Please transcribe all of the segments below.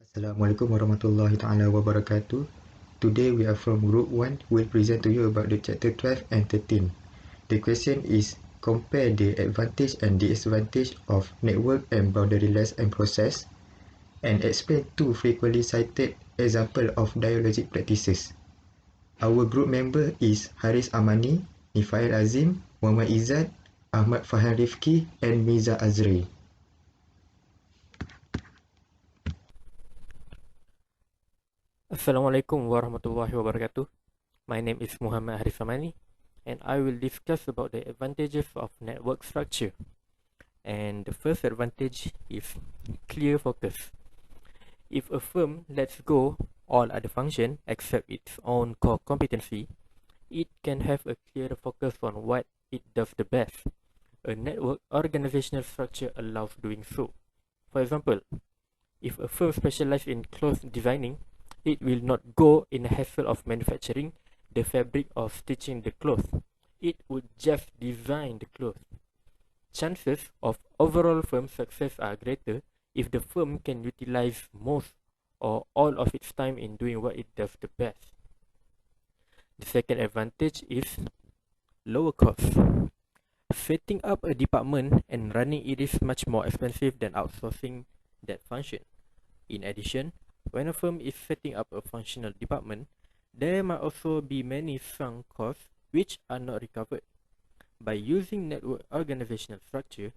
Assalamualaikum warahmatullahi taala wabarakatuh. Today we are from Group 1 who will present to you about the chapter 12 and 13. The question is compare the advantage and disadvantage of network and boundaryless and process and explain two frequently cited example of dialogic practices. Our group member is Haris Amani, Nifail Azim, Muhammad Izzat, Ahmad Fahal Rifki and Miza Azri. Assalamualaikum warahmatullahi wabarakatuh. My name is Muhammad Harisamani and I will discuss about the advantages of network structure. And the first advantage is clear focus. If a firm lets go all other functions except its own core competency, it can have a clear focus on what it does the best. A network organizational structure allows doing so. For example, if a firm specializes in cloth designing, it will not go in the hassle of manufacturing the fabric or stitching the cloth. It would just design the cloth. Chances of overall firm success are greater if the firm can utilize most or all of its time in doing what it does the best. The second advantage is lower cost. Setting up a department and running it is much more expensive than outsourcing that function. In addition, when a firm is setting up a functional department, there might also be many sunk costs which are not recovered. By using network organizational structure,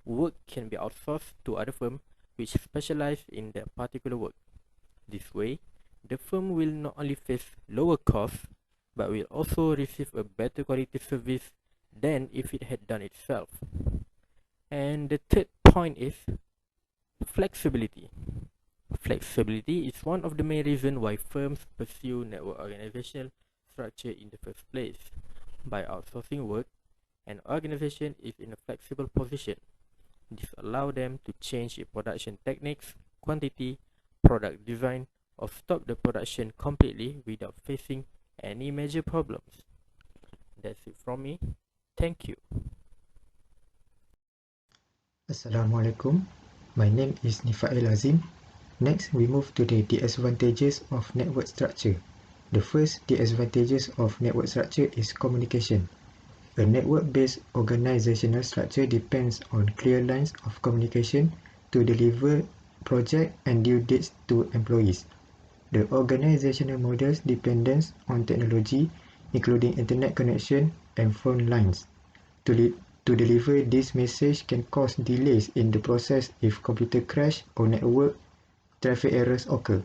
work can be outsourced to other firms which specialize in that particular work. This way, the firm will not only face lower costs, but will also receive a better quality service than if it had done itself. And the third point is flexibility. Flexibility is one of the main reasons why firms pursue network organizational structure in the first place. By outsourcing work, an organization is in a flexible position. This allows them to change its production techniques, quantity, product design, or stop the production completely without facing any major problems. That's it from me. Thank you. Assalamualaikum. My name is Nifail Azim. Next, we move to the disadvantages of network structure. The first disadvantages of network structure is communication. A network-based organizational structure depends on clear lines of communication to deliver project and due dates to employees. The organizational models depends on technology, including internet connection and phone lines. To deliver this message can cause delays in the process if computer crash or network traffic errors occur.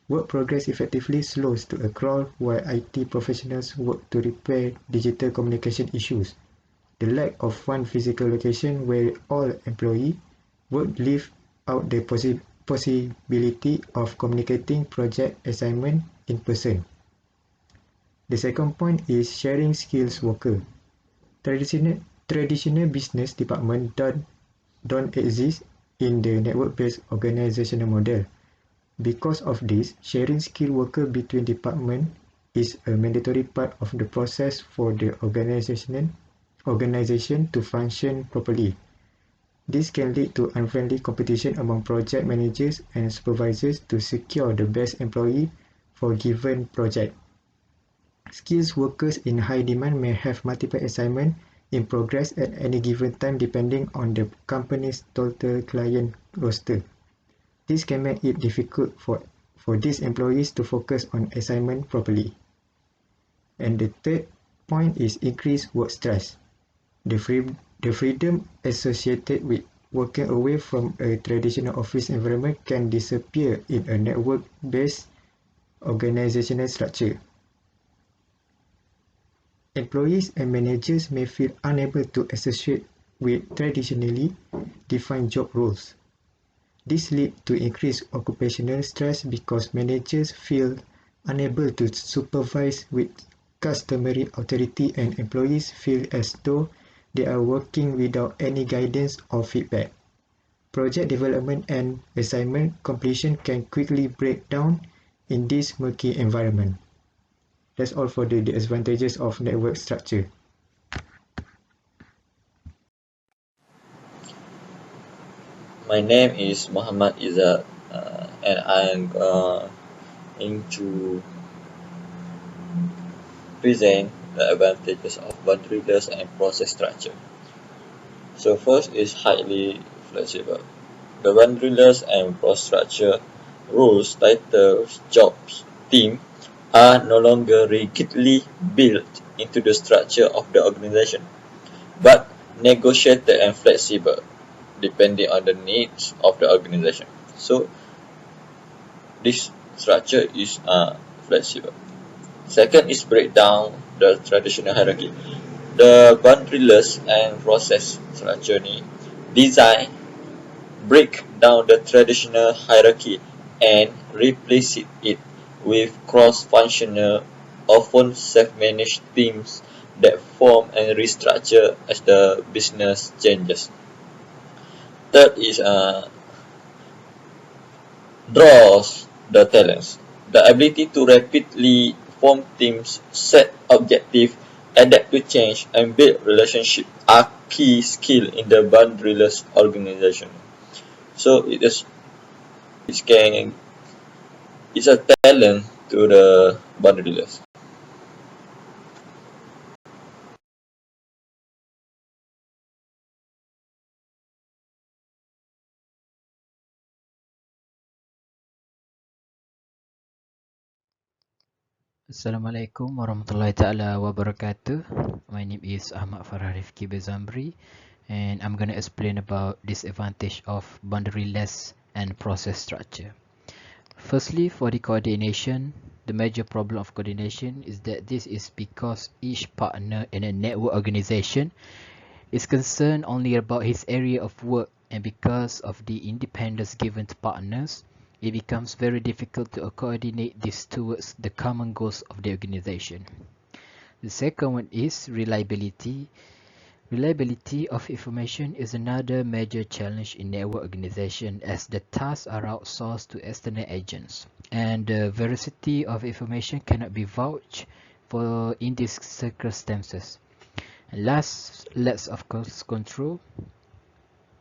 Work progress effectively slows to a crawl while IT professionals work to repair digital communication issues. The lack of one physical location where all employees work leave out the possibility of communicating project assignment in person. The second point is sharing skills worker. Traditional business department don't exist in the network-based organizational model. Because of this, sharing skilled worker between departments is a mandatory part of the process for the organization to function properly. This can lead to unfriendly competition among project managers and supervisors to secure the best employee for a given project. Skilled workers in high demand may have multiple assignments in progress at any given time depending on the company's total client roster. This can make it difficult for these employees to focus on assignment properly. And the third point is increased work stress. The freedom associated with working away from a traditional office environment can disappear in a network-based organizational structure. Employees and managers may feel unable to associate with traditionally defined job roles. This leads to increased occupational stress because managers feel unable to supervise with customary authority and employees feel as though they are working without any guidance or feedback. Project development and assignment completion can quickly break down in this murky environment. That's all for the disadvantages of network structure. My name is Muhammad Izzat. and I'm going to present the advantages of bundlers and process structure. So first is highly flexible. The bundlers and process structure roles, titles, jobs, team are no longer rigidly built into the structure of the organization, but negotiated and flexible depending on the needs of the organization. So this structure is flexible. Second is break down the traditional hierarchy. The bundlers and process structure ni design break down the traditional hierarchy and replace it with cross-functional, often self-managed teams that form and restructure as the business changes. Third is draws the talents. The ability to rapidly form teams, set objectives, adapt to change, and build relationships are key skills in the bundlers organization. So it can it's a talent to the bundlers. Assalamualaikum warahmatullahi taala wabarakatuh. My name is Ahmad Farah Rifki Bezambri, and I'm going to explain about disadvantage of boundaryless and process structure. Firstly, for the coordination, the major problem of coordination is that this is because each partner in a network organization is concerned only about his area of work, and because of the independence given to partners, it becomes very difficult to coordinate this towards the common goals of the organization. The second one is reliability. Reliability of information is another major challenge in network organization, as the tasks are outsourced to external agents, and the veracity of information cannot be vouched for in these circumstances. And last, lacks of cost control.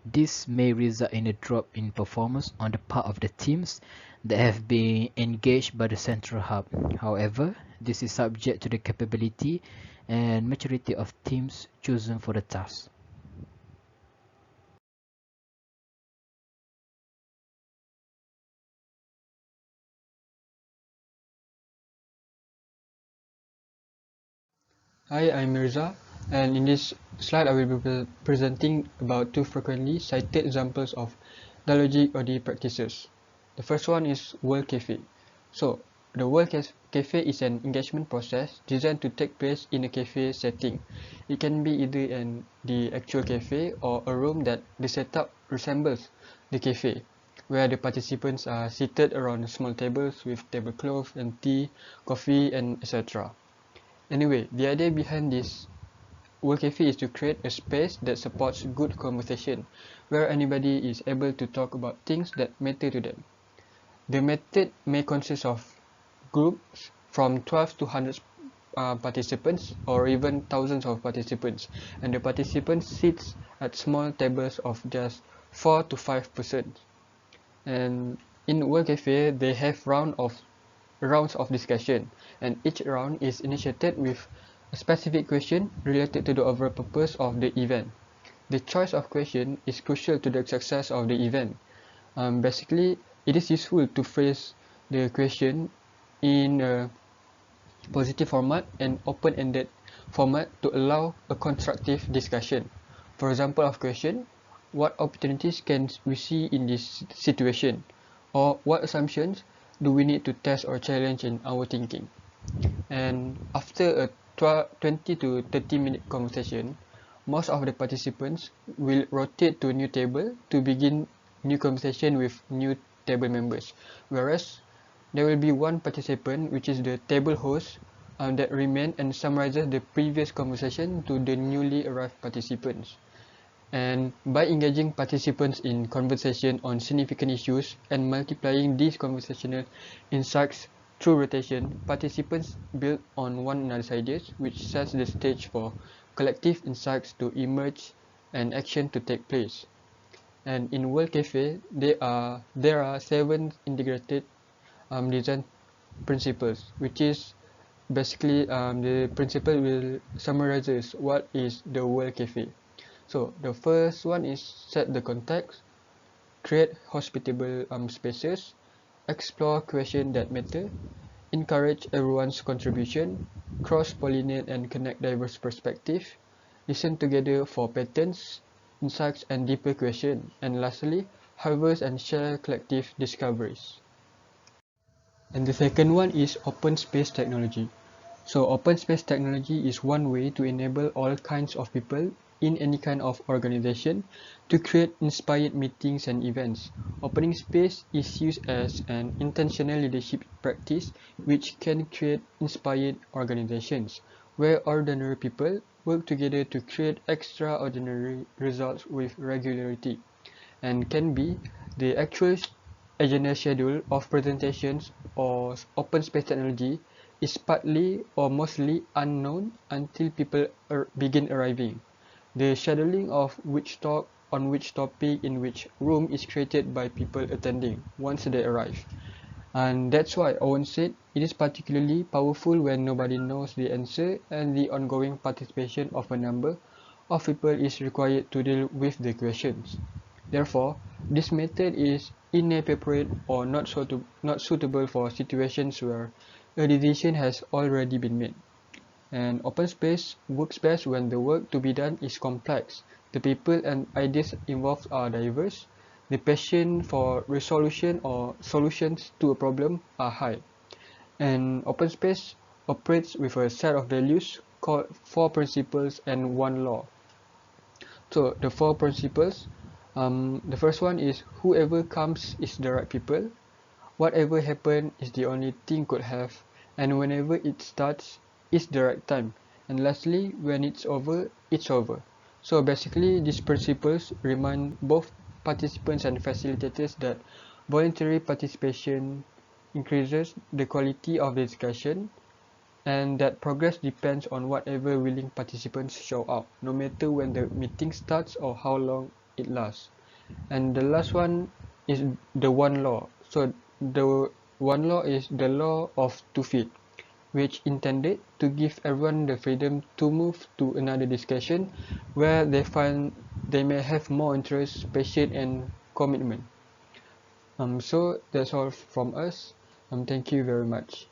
This may result in a drop in performance on the part of the teams that have been engaged by the central hub. However, this is subject to the capability and maturity of teams chosen for the task. Hi, I'm Mirza, and in this slide I will be presenting about two frequently cited examples of dialogic OD practices. The first one is World Cafe. So, the World Cafe is an engagement process designed to take place in a cafe setting. It can be either in the actual cafe or a room that the setup resembles the cafe, where the participants are seated around small tables with tablecloths and tea, coffee, and etc. Anyway, the idea behind this World Cafe is to create a space that supports good conversation, where anybody is able to talk about things that matter to them. The method may consist of groups from 12 to 100 participants, or even thousands of participants, and the participants sit at small tables of just 4 to 5 persons. And in World Cafe, they have rounds of discussion, and each round is initiated with a specific question related to the overall purpose of the event. The choice of question is crucial to the success of the event. Basically, it is useful to phrase the question in a positive format and open-ended format to allow a constructive discussion. For example of question, what opportunities can we see in this situation? Or what assumptions do we need to test or challenge in our thinking? And after a 20 to 30 minute conversation, most of the participants will rotate to a new table to begin new conversation with new table members, whereas there will be one participant, which is the table host, that remain and summarizes the previous conversation to the newly arrived participants. And by engaging participants in conversation on significant issues and multiplying these conversational insights through rotation, participants build on one another's ideas, which sets the stage for collective insights to emerge and action to take place. And in World Cafe, there are 7 integrated design principles, which is basically the principle will summarizes what is the World Cafe. So the first one is set the context, create hospitable spaces, explore questions that matter, encourage everyone's contribution, cross-pollinate and connect diverse perspectives, listen together for patterns, insights and deeper questions, and lastly, harvest and share collective discoveries. And the second one is open space technology. So open space technology is one way to enable all kinds of people in any kind of organization to create inspired meetings and events. Opening space is used as an intentional leadership practice which can create inspired organizations where ordinary people work together to create extraordinary results with regularity, and can be the actual agenda schedule of presentations or open space technology is partly or mostly unknown until people begin arriving. The scheduling of which talk on which topic in which room is created by people attending once they arrive. And that's why Owen said it is particularly powerful when nobody knows the answer and the ongoing participation of a number of people is required to deal with the questions. Therefore, this method is inappropriate or not suitable for situations where a decision has already been made. And open space works best when the work to be done is complex, the people and ideas involved are diverse, the passion for resolution or solutions to a problem are high. And open space operates with a set of values called 4 principles and 1 law. So the 4 principles, the first one is whoever comes is the right people, whatever happen is the only thing could have, and whenever it starts is the right time, and lastly when it's over, it's over. So basically these principles remind both participants and facilitators that voluntary participation increases the quality of the discussion, and that progress depends on whatever willing participants show up, no matter when the meeting starts or how long it lasts. And the last one is the one law. So the one law is the law of 2 feet, which intended to give everyone the freedom to move to another discussion where they find they may have more interest, passion and commitment. So that's all from us. Thank you very much.